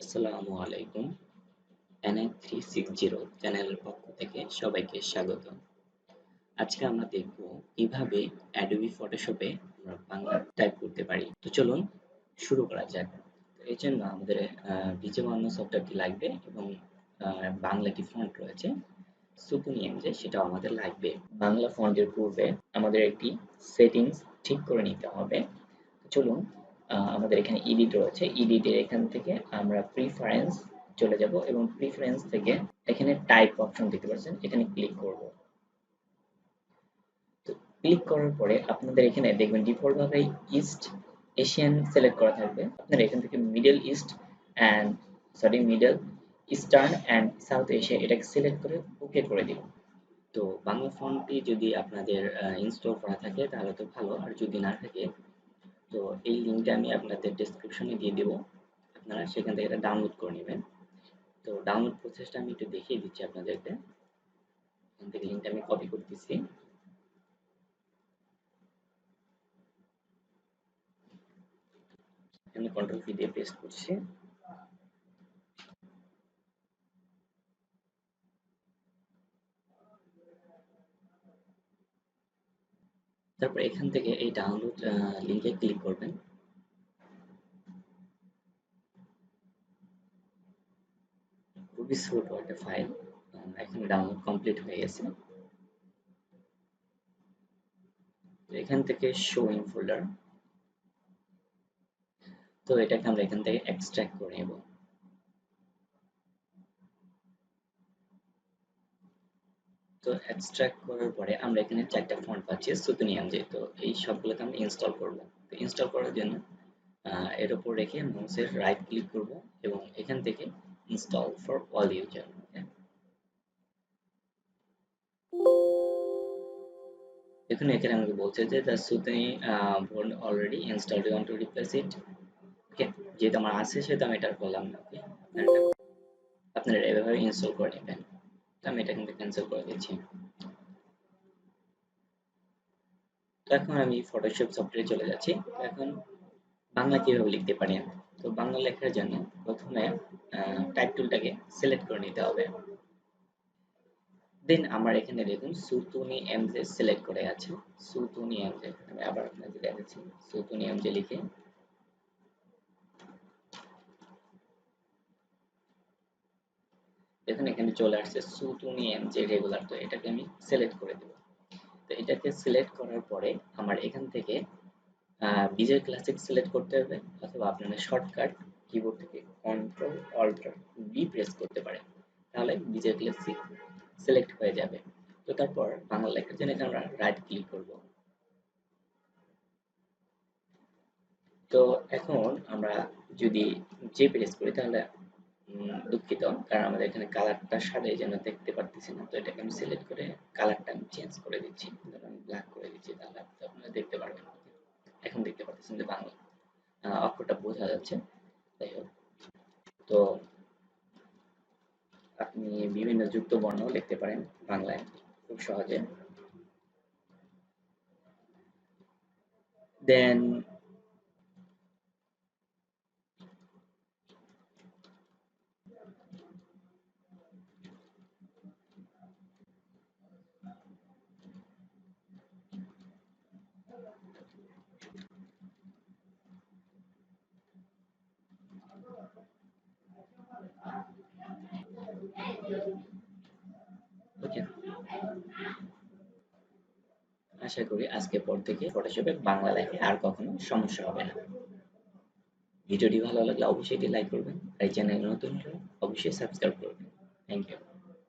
আসসালামু আলাইকুম। NI360 চ্যানেলের পক্ষ থেকে সবাইকে স্বাগত। আজকে আমরা দেখব কিভাবে Adobe Photoshop এ আমরা বাংলা টাইপ করতে পারি। তো চলুন শুরু করা যাক। তো এর জন্য আমাদের নিচে বানানো সফটওয়্যারটি লাগবে এবং বাংলা একটি ফন্ট রয়েছে সুতুনিয়াম যে সেটাও আমাদের লাগবে। বাংলা ফন্টের পূর্বে আমাদের একটি সেটিংস ঠিক করে নিতে হবে। চলুন আমাদের এখানে এডিট রয়েছে, এডিটের এখান থেকে আমরা প্রিফারেন্স চলে যাব এবং প্রিফারেন্স থেকে এখানে টাইপ অপশন দেখতে পাচ্ছেন, এখানে ক্লিক করব। তো ক্লিক করার পরে আপনাদের এখানে দেখবেন ডিফল্ট ভাবে ইস্ট এশিয়ান সিলেক্ট করা থাকবে। আপনারা এখান থেকে middle east and middle eastern and south Asia এটাকে সিলেক্ট করে ওকে করে দিন। তো বাংলা ফন্টটি যদি আপনাদের ইনস্টল করা থাকে তাহলে তো ভালো, আর যদি না থাকে তো এই লিঙ্কটা আমি আপনাদের ডেসক্রিপশনে দিয়ে দেবো, আপনারা সেখান থেকে এটা ডাউনলোড করে নেবেন। তো ডাউনলোড প্রসেসটা আমি একটু দেখিয়ে দিচ্ছি আপনাদেরকে। এখান থেকে লিঙ্কটা আমি কপি করতেছি, আমি কন্ট্রোল ভি দিয়ে পেস্ট করছি। তারপর এখান থেকে এই ডাউনলোড লিঙ্কে ক্লিক করবেন। খুবই ছোট একটা ফাইল, এখানে ডাউনলোড কমপ্লিট হয়ে গেছে। তো এখান থেকে শো ইন ফোল্ডার, তো এটাকে আমরা এখান থেকে এক্সট্রাক্ট করে নেব। তো এক্সট্রাক্ট করার পরে আমরা এখানে চারটা ফন্ট পাচ্ছি সুতুনিয়াম যে, তো এই সবগুলোকে আমরা ইনস্টল করব। তো ইনস্টল করার জন্য এর উপর রেখে মাউসের রাইট ক্লিক করব এবং এখান থেকে ইনস্টল ফর অল ইউজার। দেখুন এখানে আমাকে বলছে যে দ্য সুতনি বোর্ন already installed, you want to replace it. Okay, যেহেতু আমার আছে সেহেতু আমি এটা আর করলাম না। ওকে, আপনারা এভাবে ইনস্টল করে নেবেন। তো আমি এটা কিন্তু ক্যান্সেল করে দিচ্ছি। তো এখন আমি ফটোশপ সফটওয়্যারে চলে যাচ্ছি। তো এখন বাংলা কিভাবে লিখতে পারি আমি? তো বাংলা লেখার জন্য প্রথমে টাইপ টুলটাকে সিলেক্ট করে নিতে হবে। দেন আমার এখানে দেখুন সুতুনি এমজে সিলেক্ট করে আছে। সুতুনি এমজে আমি আবার আপনাকে দেখাচ্ছি। সুতুনি এমজে লিখে দেখুন এখানে চলে আসছে সুতুনি এমজে রেগুলার। তো এটাকে আমি সিলেক্ট করে দেব। তো এটাকে সিলেক্ট করার পরে আমার এখান থেকে বিজয় ক্লাসিক সিলেক্ট করতে হবে, অথবা আপনারা শর্টকাট কিবোর্ড থেকে কন্ট্রোল অল্ট বি প্রেস করতে পারেন, তাহলে বিজয় ক্লাসিক সিলেক্ট হয়ে যাবে। তো তারপর বাংলা লেখার জন্য এখানে আমরা রাইট ক্লিক করব। তো এখন আমরা যদি যে প্রেস করি তাহলে দুঃখিত, কারণ আমাদের এখানে কালারটা সাদা এই জন্য দেখতে পারতেছি না। তো এটাকে আমি সিলেক্ট করে কালারটা আমি চেঞ্জ করে দিচ্ছি, ধরুন আমি ব্ল্যাক করে দিচ্ছি, তাহলে তো আপনারা দেখতে পারবেন। এখন দেখতে পাচ্ছেন যে বাংলা অক্ষরটা বোঝা যাচ্ছে। যাই হোক, তো আপনি বিভিন্ন যুক্ত বর্ণ লিখতে পারেন বাংলায় খুব সহজে। দেন ওকে, আশা করি আজকের পর থেকে ফটোশপে বাংলা লেখে আর কখনো সমস্যা হবে না। ভিডিওটি ভালো লাগলে অবশ্যই এটি লাইক করবেন, আর এই চ্যানেলে নতুন হলে অবশ্যই সাবস্ক্রাইব করবেন। Thank you.